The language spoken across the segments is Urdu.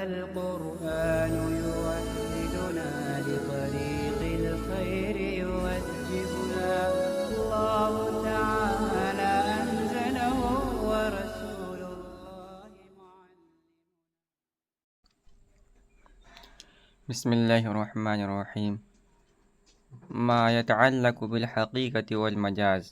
القرآن يوحدنا لطريق الخير يوجهنا الله تعالى أنزله ورسول الله بسم اللہ الرحمن الرحیم ما يتعلق بالحقیقت والمجاز،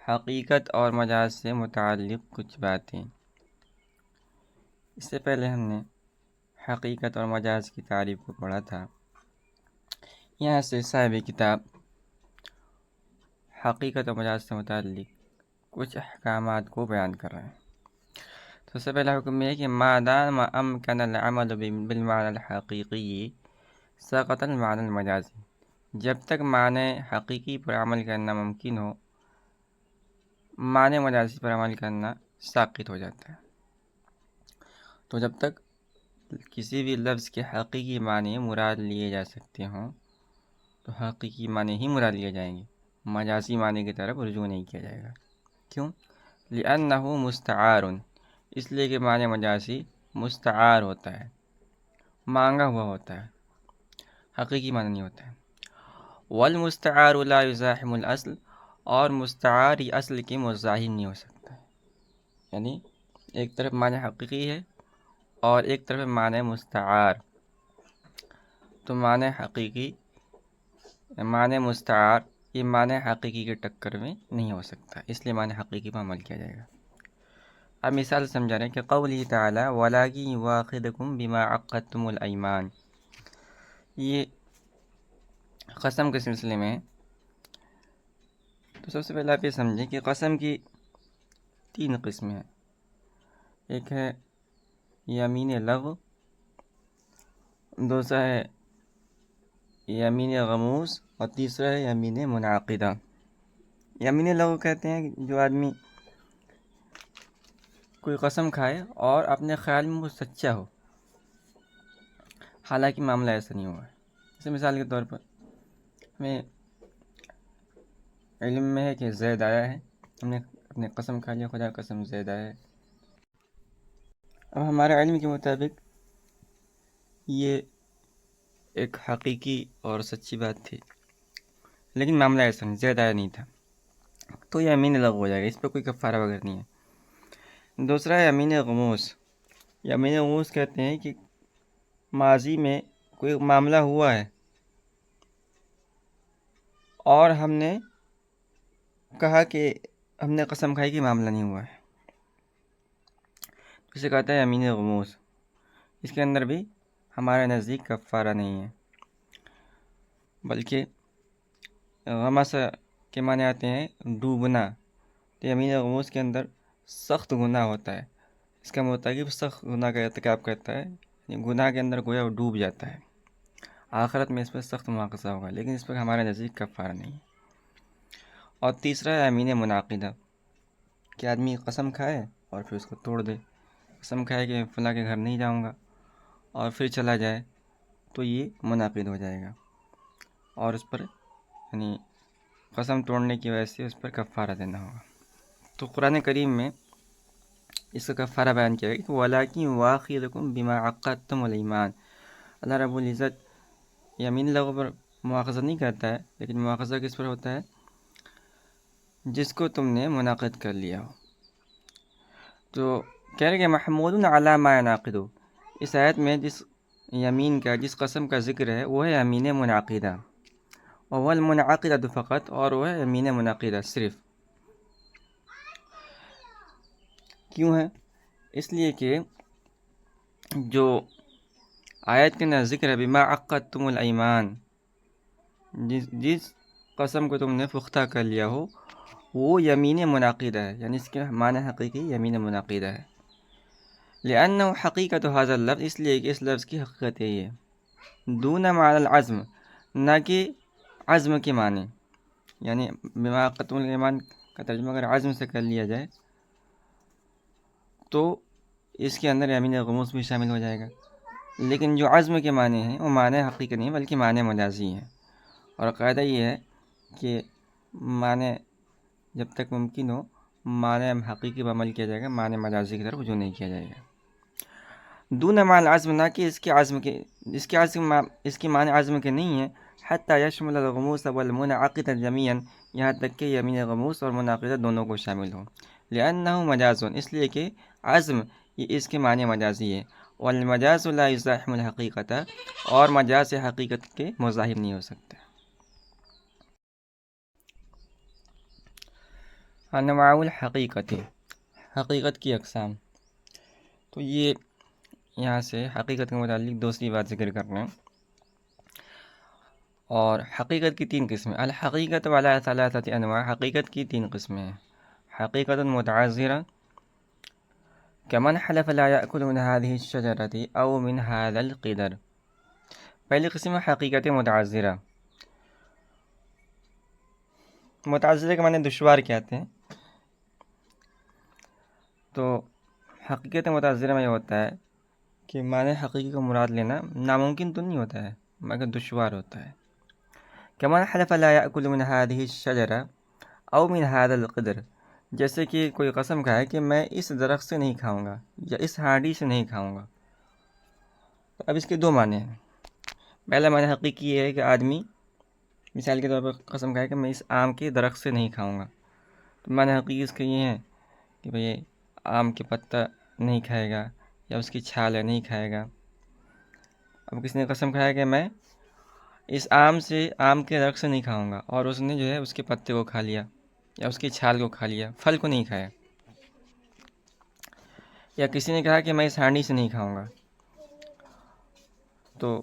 حقیقت اور مجاز سے متعلق کچھ باتیں۔ اس سے پہلے ہم نے حقیقت اور مجاز کی تعریف کو پڑھا تھا۔ یہاں سے صاحب کتاب حقیقت اور مجاز سے متعلق کچھ احکامات کو بیان کر رہے ہیں۔ تو سب سے پہلا حکم یہ ہے کہ ما دام امکن العمل بالمعنی الحقیقی سقط المعنی المجازی، جب تک معنی حقیقی پر عمل کرنا ممکن ہو، معنی مجازی پر عمل کرنا ساقط ہو جاتا ہے۔ تو جب تک کسی بھی لفظ کے حقیقی معنی مراد لیے جا سکتے ہوں تو حقیقی معنی ہی مراد لیے جائیں گے، مجازی معنی کی طرف رجوع نہیں کیا جائے گا۔ کیوں؟ لأنہ مستعار، اس لیے کہ معنی مجازی مستعار ہوتا ہے، مانگا ہوا ہوتا ہے، حقیقی معنی نہیں ہوتا ہے۔ والمستعار لا یزاحم الاصل، اور مستعار ہی اصل کے مزاحم نہیں ہو سکتا ہے۔ یعنی ایک طرف معنی حقیقی ہے اور ایک طرف معنی مستعار، تو معنی حقیقی معنی مستعار یہ معنی حقیقی کے ٹکر میں نہیں ہو سکتا، اس لیے معنی حقیقی پر عمل کیا جائے گا۔ اب مثال سمجھا رہے ہیں کہ قولی تعالی وَلَٰكِن يُؤَاخِذُكُم بِمَا عَقَّدتُّمُ الْأَيْمَانَ، یہ قسم کے سلسلے میں ہے۔ تو سب سے پہلے آپ یہ سمجھیں کہ قسم کی تین قسمیں ہیں۔ ایک ہے یمین لغو، دوسرا ہے یمین غموس، اور تیسرا ہے یمین منعقدہ۔ یمین لغو کہتے ہیں کہ جو آدمی کوئی قسم کھائے اور اپنے خیال میں وہ سچا ہو، حالانکہ معاملہ ایسا نہیں ہوا ہے۔ جیسے مثال کے طور پر ہمیں علم میں ہے کہ زید آیا ہے، ہم نے اپنے قسم کھا لیا خدا قسم زید آیا ہے۔ اب ہمارے علم کے مطابق یہ ایک حقیقی اور سچی بات تھی، لیکن معاملہ ایسا نہیں، زید آیا نہیں تھا، تو یہ یمین لغو ہو جائے گا، اس پہ کوئی کفارہ وغیرہ نہیں ہے۔ دوسرا ہے یمین غموس۔ یمین غموس کہتے ہیں کہ ماضی میں کوئی معاملہ ہوا ہے اور ہم نے کہا کہ ہم نے قسم کھائی کہ معاملہ نہیں ہوا ہے، اسے کہتا ہے یمین غموس۔ اس کے اندر بھی ہمارے نزدیک کفارہ نہیں ہے، بلکہ غمس کے معنی آتے ہیں ڈوبنا، تو یمین غموس کے اندر سخت گناہ ہوتا ہے، اس کا مرتکب سخت گناہ کا ارتکاب کرتا ہے، یعنی گناہ کے اندر گویا وہ ڈوب جاتا ہے، آخرت میں اس پر سخت مواخذہ ہوگا، لیکن اس پر ہمارے نزدیک کفارہ نہیں ہے۔ اور تیسرا ہے یمین منعقدہ، کہ آدمی قسم کھائے اور پھر اس کو توڑ دے، قسم کھائے کہ فلاں کے گھر نہیں جاؤں گا اور پھر چلا جائے، تو یہ منعقد ہو جائے گا، اور اس پر یعنی قسم توڑنے کی وجہ سے اس پر کفارہ دینا ہوگا۔ تو قرآن کریم میں اس کا کفارہ بیان کیا ہے کہ وَلَٰكِن يُؤَاخِذُكُم بِمَا عَقَّدتُّمُ الْأَيْمَانَ، اللہ رب العزت یمین لغو پر مواخذہ نہیں کرتا ہے، لیکن مواخذہ کس پر ہوتا ہے؟ جس کو تم نے منعقد کر لیا ہو۔ تو کہہ رہے کہ محمود علی ما ینعقد، اس آیت میں جس یمین کا، جس قسم کا ذکر ہے وہ ہے یمین منعقدہ، وهو المنعقدہ فقط، اور وہ ہے یمین منعقدہ صرف۔ کیوں ہے؟ اس لیے کہ جو آیت کے اندر ذکر ہے بما عقدتم الایمان، جس قسم کو تم نے پختہ کر لیا ہو وہ یمین منعقدہ ہے، یعنی اس کے معنی حقیقی یمین منعقدہ ہے۔ لأنہ حقیقت ھذا اللفظ، اس لیے کہ اس لفظ کی حقیقت یہی ہے، دون معنی العزم، نہ کہ عزم کے معنی، یعنی بما عقدتم الایمان کا ترجمہ اگر عزم سے کر لیا جائے تو اس کے اندر یمین غموس بھی شامل ہو جائے گا، لیکن جو عزم کے معنی ہیں وہ معنی حقیقی نہیں بلکہ معنی مجازی ہیں، اور قاعدہ یہ ہے کہ معنی جب تک ممکن ہو معنی حقیقی پر عمل کیا جائے گا، معنی مجازی کی طرف رجوع نہیں کیا جائے گا۔ دون معنی عزم، نہ کہ اس کے معنی عزم کے نہیں ہیں، حتی یشمل الغموس والمنعقد جمیعا، یہاں تک کہ یمین غموس اور منعقدہ دونوں کو شامل ہوں، لأنہ مجاز، اس لیے کہ عزم یہ اس کے معنی مجازی ہے، والمجاز لا یزاحم الحقیقت، اور مجاز حقیقت کے مزاحم نہیں ہو سکتا۔ انواع الحقیقت، حقیقت کی اقسام۔ تو یہ یہاں سے حقیقت کے متعلق دوسری بات ذکر کرنا ہے، اور حقیقت کی 3 قسمیں، الحقیقت علی ثلاثۃ انواع، حقیقت کی 3 قسمیں ہیں، حقیقت متعذرہ، کمن حلف لا یأکل من هذه الشجرة او من هذا القدر۔ پہلی قسم ہے حقیقت متعذرہ۔ متعذرہ کے معنی دشوار کہتے ہیں، تو حقیقت متعذرہ میں یہ ہوتا ہے کہ معنی حقیقی کو مراد لینا ناممکن تو نہیں ہوتا ہے مگر دشوار ہوتا ہے۔ کمن حلف لا یأکل من هذه الشجرة او من هذا القدر، جیسے کہ کوئی قسم کھائے کہ میں اس درخت سے نہیں کھاؤں گا یا اس ہانڈی سے نہیں کھاؤں گا۔ تو اب اس کے 2 معنی ہیں۔ پہلا معنی حقیقی یہ ہے کہ آدمی مثال کے طور پر قسم کھائے کہ میں اس آم کے درخت سے نہیں کھاؤں گا، تو معنی حقیقی اس کا یہ ہے کہ بھئی آم کے پتہ نہیں کھائے گا یا اس کی چھال ہے نہیں کھائے گا۔ اب کسی نے قسم کھایا کہ میں اس آم کے درخت سے نہیں کھاؤں گا، اور اس نے جو ہے اس کے پتے کو کھا لیا یا اس کی چھال کو کھا لیا، پھل کو نہیں کھایا۔ یا کسی نے کہا کہ میں اس ہانڈی سے نہیں کھاؤں گا، تو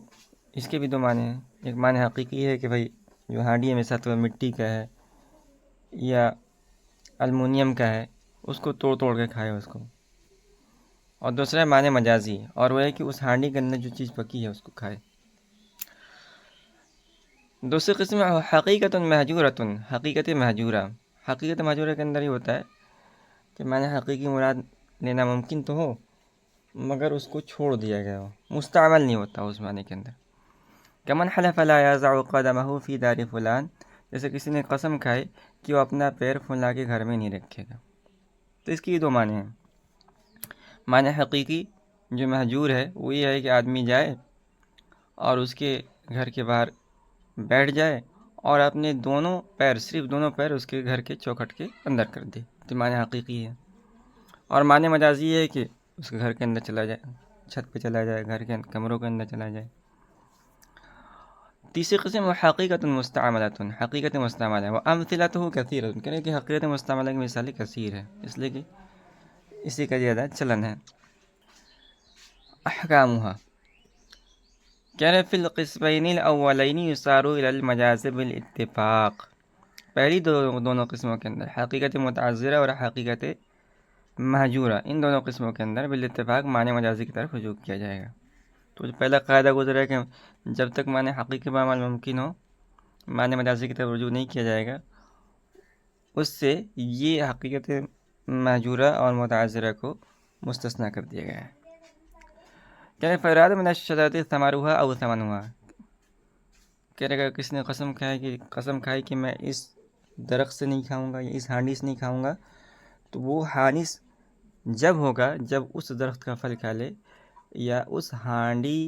اس کے بھی 2 معنی ہیں۔ ایک معنی حقیقی ہے کہ بھئی جو ہانڈی ہے میرے ساتھ وہ مٹی کا ہے یا المونیم کا ہے، اس کو توڑ توڑ کے کھائے اس کو، اور دوسرا معنی مجازی، اور وہ ہے کہ اس ہانڈی کے اندر جو چیز پکی ہے اس کو کھائے۔ دوسری قسم حقیقت مہجورۃ، حقیقت مہجورہ۔ حقیقت مہجورہ کے اندر یہ ہوتا ہے کہ معنی حقیقی مراد لینا ممکن تو ہو مگر اس کو چھوڑ دیا گیا ہو، مستعمل نہیں ہوتا اس معنی کے اندر۔ کمن حلف لا یضع قدمہ فی دار فلان، جیسے کسی نے قسم کھائی کہ وہ اپنا پیر فلاں کے گھر میں نہیں رکھے گا۔ تو اس کی 2 معنی ہیں۔ معنی حقیقی جو مہجور ہے وہ یہ ہے کہ آدمی جائے اور اس کے گھر کے باہر بیٹھ جائے اور اپنے صرف دونوں پیر اس کے گھر کے چوکھٹ کے اندر کر دے، تو معنی حقیقی ہے۔ اور معنی مجازی یہ ہے کہ اس کے گھر کے اندر چلا جائے، چھت پہ چلا جائے، گھر کے کمروں کے اندر چلا جائے۔ تیسری قسم حقیقت مستعملۃ، حقیقت مستعملہ، وامثلتہ کثیرۃ، کہہ رہے کہ حقیقت مستعملہ کی مثالیں کثیر ہے، اس لیے کہ اسی کا زیادہ چلن ہے۔ احکامها، کہہ رہے فی القسمین الاولین یصار الی المجاز بالاتفاق، پہلی دونوں قسموں کے اندر حقیقت متعذرہ اور حقیقت مہجورہ، ان دونوں قسموں کے اندر بالاتفاق معنی مجازی کی طرف رجوع کیا جائے گا۔ تو جو پہلا قاعدہ گزرا ہے کہ جب تک معنی حقیقی بعمل ممکن ہو معنی مجازی کی طرف رجوع نہیں کیا جائے گا، اس سے یہ حقیقت مہجورہ اور متعذرہ کو مستثنیٰ کر دیا گیا ہے۔ کہہ رہے فراد من الشجرۃ ثمرها او ثمنها، کہہ رہے کہ کسی نے قسم کھائی کہ میں اس درخت سے نہیں کھاؤں گا یا اس ہانڈی سے نہیں کھاؤں گا، تو وہ ہانس جب ہوگا جب اس درخت کا پھل کھا لے یا اس ہانڈی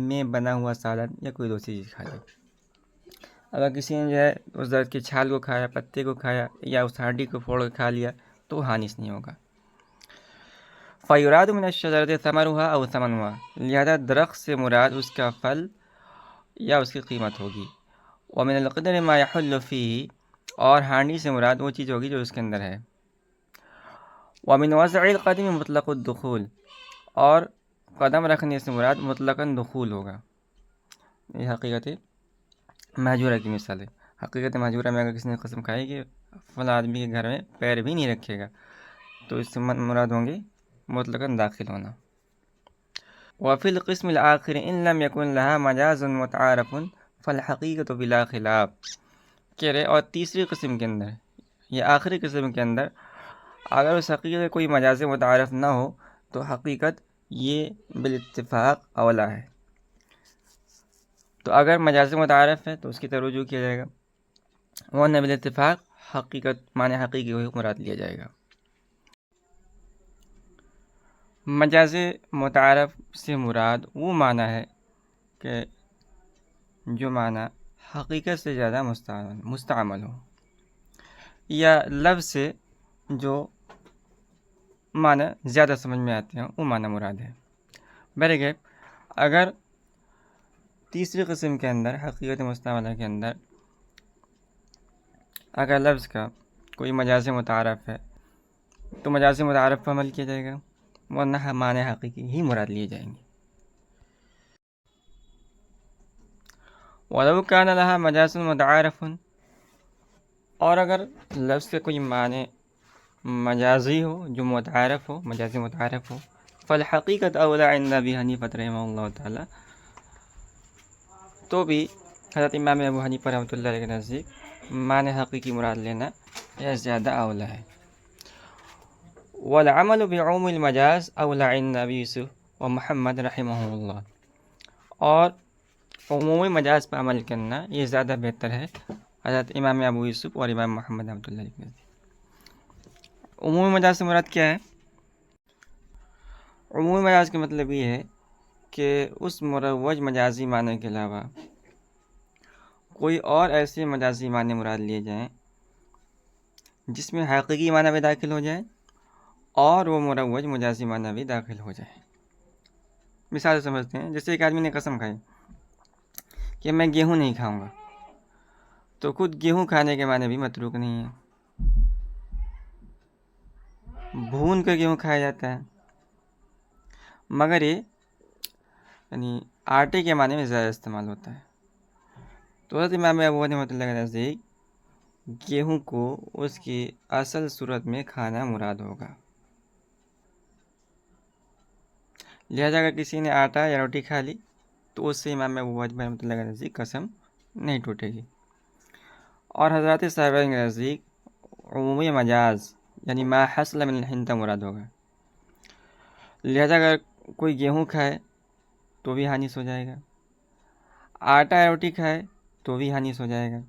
میں بنا ہوا سالن یا کوئی دوسری چیز کھا لے۔ اگر کسی نے جو ہے اس درخت کی چھال کو کھایا، پتے کو کھایا یا اس ہانڈی کو پھوڑ کے کھا لیا تو وہ ہانس نہیں ہوگا۔ فیراد من الشجرۃ ثمرها او ثمنها، لہذا درخت سے مراد اس کا پھل یا اس کی قیمت ہوگی۔ ومن القدر ما يحل فيه، اور ہانڈی سے مراد وہ چیز ہوگی جو اس کے اندر ہے۔ ومن وضع القدم مطلق الدخول، اور قدم رکھنے سے مراد مطلقاً دخول ہوگا۔ یہ حقیقت مہجورہ کی مثال ہے۔ حقیقت مہجورہ میں اگر کسی نے قسم کھائی کہ فلاں آدمی کے گھر میں پیر بھی نہیں رکھے گا، تو اس سے مراد ہوں گے مطلقاً داخل ہونا۔ وفی القسم الآخر ان لم یکن لها مجاز متعارف فالحقیقت بلا خلاف، کہہ رہے اور تیسری قسم کے اندر یا آخری قسم کے اندر اگر اس حقیقت کوئی مجاز متعارف نہ ہو تو حقیقت یہ بالاتفاق اولا ہے۔ تو اگر مجاز متعارف ہے تو اس کی طرف رجوع کیا جائے گا، ورنہ بالاتفاق حقیقت معنی حقیقی کو مراد لیا جائے گا۔ مجاز متعارف سے مراد وہ معنی ہے کہ جو معنی حقیقت سے زیادہ مستعمل ہو، یا لفظ سے جو معنی زیادہ سمجھ میں آتے ہیں وہ معنی مراد ہے۔ بہرکیف اگر تیسری قسم کے اندر حقیقت مستعملہ کے اندر اگر لفظ کا کوئی مجاز متعارف ہے تو مجاز متعارف پر عمل کیا جائے گا، ورنہ معنی حقیقی ہی مراد لیے جائیں گے۔ وَلَوْ كَانَ لَهَا مَجَازٌ مُتَعَارَفٌ، اور اگر لفظ کے کوئی معنی مجازی ہو جو متعارف ہو، مجازی متعارف ہو، فالحقیقت اولا عند ابی حنیفہ رحمہ اللہ تعالی، تو بھی حضرت امام ابو حنیفہ رحمۃ اللہ علیہ کے نزدیک معنی حقیقی مراد لینا یہ زیادہ اولا ہے۔ والعمل بعموم المجاز اولا عند ابی یوسف و محمد رحمہ اللہ، اور عمومی مجاز پر عمل کرنا یہ زیادہ بہتر ہے حضرت امام ابو یوسف اور امام محمد رحمۃ اللہ علیہ کے نزدیک۔ عمومی مجاز سے مراد کیا ہے؟ عمومی مجاز کا مطلب یہ ہے کہ اس مروج مجازی معنی کے علاوہ کوئی اور ایسے مجازی معنی مراد لیے جائیں جس میں حقیقی معنی بھی داخل ہو جائے اور وہ مروج مجازی معنی بھی داخل ہو جائے۔ مثال سمجھتے ہیں، جیسے ایک آدمی نے قسم کھائی کہ میں گیہوں نہیں کھاؤں گا، تو خود گیہوں کھانے کے معنی بھی متروک نہیں ہے، بھون کر گیہوں کھایا جاتا ہے، مگر یہ یعنی آٹے کے معنی میں زیادہ استعمال ہوتا ہے۔ تو حضرت امام ابو حنیفہ رحمۃ اللہ کے نزدیک گیہوں کو اس کی اصل صورت میں کھانا مراد ہوگا، لہذا اگر کسی نے آٹا یا روٹی کھا لی تو اس سے امام ابو حنیفہ رحمۃ اللہ کے نزدیک قسم نہیں ٹوٹے گی۔ اور حضرات صاحبین کے نزدیک عمومی مجاز یعنی ما حصل من الحنطہ مراد ہوگا، لہذا اگر کوئی گیہوں کھائے تو بھی حانث ہو جائے گا، آٹا یا روٹی کھائے تو بھی حانث ہو جائے گا،